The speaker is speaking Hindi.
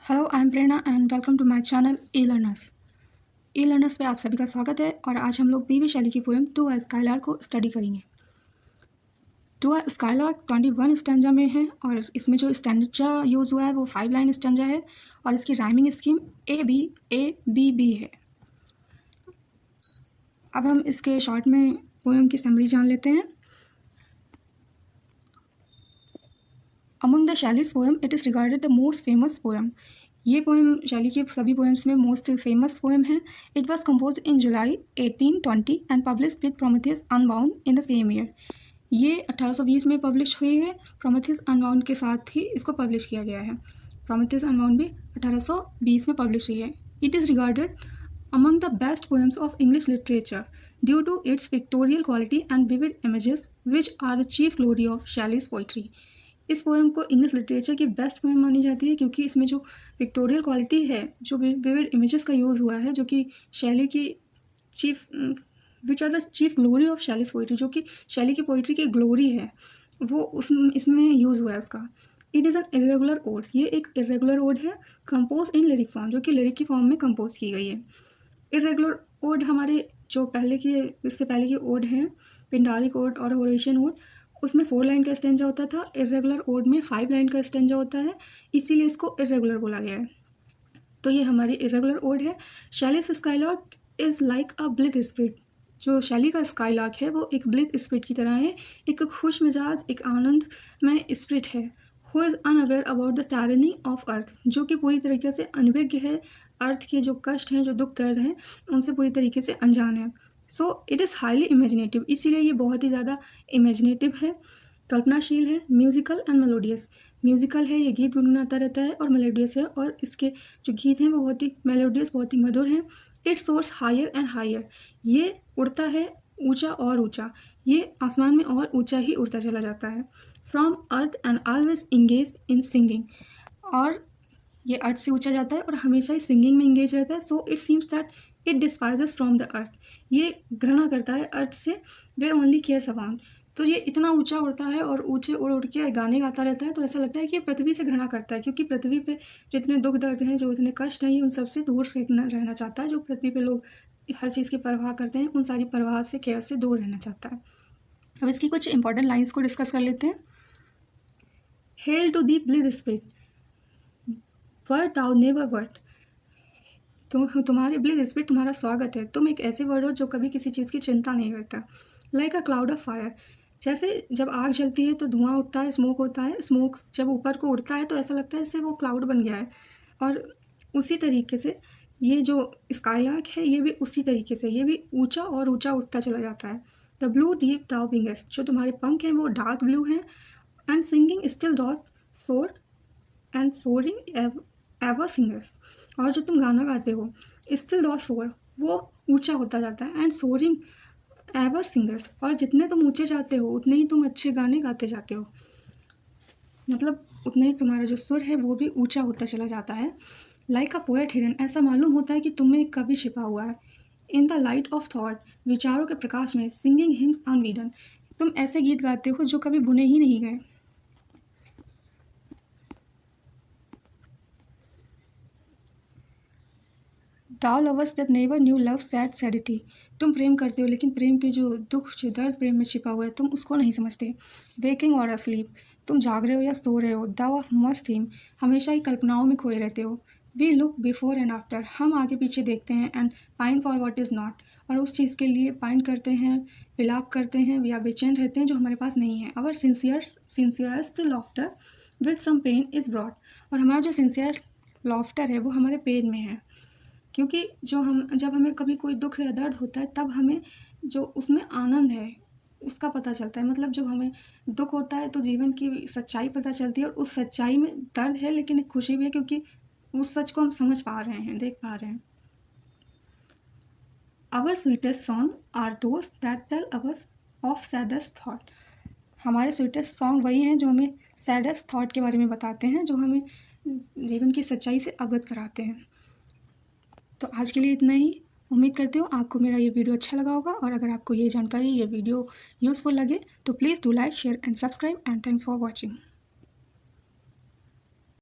Hello, I am Prerna and welcome to my channel E Learners. E Learners पे आप सभी का स्वागत है और आज हम लोग पी.वी. शैली की पोएम टू अ स्काईलार्क को स्टडी करेंगे। टू अ स्काईलार्क 21 स्टैंजा में है और इसमें जो स्टैंजा यूज़ हुआ है वो 5 लाइन स्टैंजा है और इसकी राइमिंग स्कीम A-B है। अब हम इसके शॉर्ट में पोएम की समरी जान लेते हैं। Among the Shelley's poem it is regarded the most famous poem. ये पोएम शैली के सभी पोएम्स में मोस्ट फेमस पोएम है। It was compose in July 1820 and publish with Prometheus unbound in the same year. ये 1820 में पब्लिश हुई है। प्रोमेथियस अनबाउंड के साथ ही इसको पब्लिश किया गया है। प्रोमेथियस अनबाउंड भी 1820 में पब्लिश हुई है। It is regarded among the best poems of English literature due to its pictorial quality and vivid images which are the chief glory of Shelley's poetry। इस पोएम को इंग्लिश लिटरेचर की बेस्ट पोएम मानी जाती है क्योंकि इसमें जो पिक्टोरियल क्वालिटी है, जो विविड इमेजेस का यूज़ हुआ है, जो कि शैली की chief which are the chief glory of Shelley's poetry, जो कि शैली की पोइट्री की ग्लोरी है, वो इसमें यूज़ हुआ है उसका। It is an irregular ode. ये एक इरेगुलर ओड है कंपोज इन लिरिक फॉर्म, जो कि लिरिक की फॉर्म में कंपोज की गई है। इरेगुलर ओड हमारे जो इससे पहले की ओड हैं, पिंडारिक ओड और होरेशियन ओड, उसमें 4 लाइन का स्टेंजा होता था। इरेगुलर ओड में 5 लाइन का स्टेंजा होता है, इसीलिए इसको इरेगुलर बोला गया है। तो ये हमारी इरेगुलर ओड है। Shelley's skylark is like a blithe spirit. जो शैली का स्काईलार्क है वो एक ब्लिथ स्पिरिट की तरह है, एक खुश मिजाज, एक आनंद में स्पिरिट है। Who is unaware about the tyranny of earth, जो कि पूरी तरीके से अनभिज्ञ है, अर्थ के जो कष्ट हैं, जो दुख दर्द हैं, उनसे पूरी तरीके से अनजान है। So it is highly imaginative, इसीलिए ये बहुत ही ज़्यादा इमेजिनेटिव है, कल्पनाशील है, म्यूजिकल एंड मेलोडियस। म्यूजिकल है, ये गीत गुनगुनाता रहता है, और मेलोडियस है, और इसके जो गीत हैं वो बहुत ही मेलोडियस, बहुत ही मधुर हैं। It soars higher and higher, ये उड़ता है ऊंचा और ऊंचा, ये आसमान में और ऊंचा ही उड़ता चला जाता है। From earth and always engage in singing, और ये अर्थ से ऊंचा जाता है और हमेशा ही सिंगिंग में इंगेज रहता है। So it seems that it despises from the earth, ये घृणा करता है अर्थ से। वेयर ओनली केयर्स अबाउंड, तो ये इतना ऊंचा उड़ता है और ऊंचे उड़ उड़ के गाने गाता रहता है, तो ऐसा लगता है कि ये पृथ्वी से घृणा करता है, क्योंकि पृथ्वी पे जो इतने दुख दर्द हैं, जो इतने कष्ट हैं, ये उन सबसे दूर रहना चाहता है। जो पृथ्वी पे लोग हर चीज़ की परवाह करते हैं, उन सारी परवाह से, केयर से दूर रहना चाहता है। अब इसकी कुछ इंपॉर्टेंट लाइन्स को डिस्कस कर लेते हैं। Hail to thee blithe spirit, bird thou never wert, तुम्हारे ब्लिथ स्पिरिट तुम्हारा स्वागत है, तुम एक ऐसे वर्ड हो जो कभी किसी चीज़ की चिंता नहीं करता। Like a cloud of fire, जैसे जब आग जलती है तो धुआं उठता है, स्मोक होता है, स्मोक जब ऊपर को उड़ता है तो ऐसा लगता है जैसे वो क्लाउड बन गया है। और उसी तरीके से ये जो स्काईलार्क है, ये भी उसी तरीके से, ये भी ऊंचा और ऊंचा उठता चला जाता है। The blue deep thou wings, जो तुम्हारे पंख हैं वो डार्क ब्लू हैं। एंड सिंगिंग स्टिल डॉट soar and soaring ever singers, और जो तुम गाना गाते हो स्टिल डॉट सोर, वो ऊंचा होता जाता है। एंड सोरिंग एवर सिंगर्स, और जितने तुम ऊंचे जाते हो उतने ही तुम अच्छे गाने गाते जाते हो, मतलब उतना ही तुम्हारा जो सुर है वो भी ऊंचा होता चला जाता है। लाइक अ पोएट हिडन, ऐसा मालूम होता है कि तुम में एक कवि छिपा हुआ है। In the light of thought, विचारों के प्रकाश में, सिंगिंग हिम्स अनवीडन, तुम ऐसे गीत गाते हो जो कभी बुने ही नहीं गए। Thou lovers but never knew love sad सैडिटी, तुम प्रेम करते हो लेकिन प्रेम के जो दुख, जो दर्द प्रेम में छिपा हुआ है, तुम उसको नहीं समझते। वेकिंग और अस्लीप, तुम जाग रहे हो या सो रहे हो। दाउ ऑफ मस्ट टीम, हमेशा ही कल्पनाओं में खोए रहते हो। We look before and after, हम आगे पीछे देखते हैं। And pine for what is not, और उस चीज़ के लिए पाइन करते हैं, विलाप करते हैं या बेचैन रहते हैं जो हमारे पास नहीं है। Our sincerest laughter with some pain is broad, और हमारा जो सिंसियर लॉफ्टर है वो हमारे पेन में है, क्योंकि जब हमें कभी कोई दुख या दर्द होता है तब हमें जो उसमें आनंद है उसका पता चलता है। मतलब जब हमें दुख होता है तो जीवन की सच्चाई पता चलती है, और उस सच्चाई में दर्द है लेकिन एक खुशी भी है, क्योंकि उस सच को हम समझ पा रहे हैं, देख पा रहे हैं। Our sweetest song are those that tell ours of saddest thought, हमारे स्वीटेस्ट सॉन्ग वही हैं जो हमें सैडेस्ट थाट के बारे में बताते हैं, जो हमें जीवन की सच्चाई से अवगत कराते हैं। तो आज के लिए इतना ही। उम्मीद करती हूँ आपको मेरा ये वीडियो अच्छा लगा होगा, और अगर आपको ये जानकारी, ये वीडियो यूज़फुल लगे तो please do like, share and subscribe, and thanks for watching.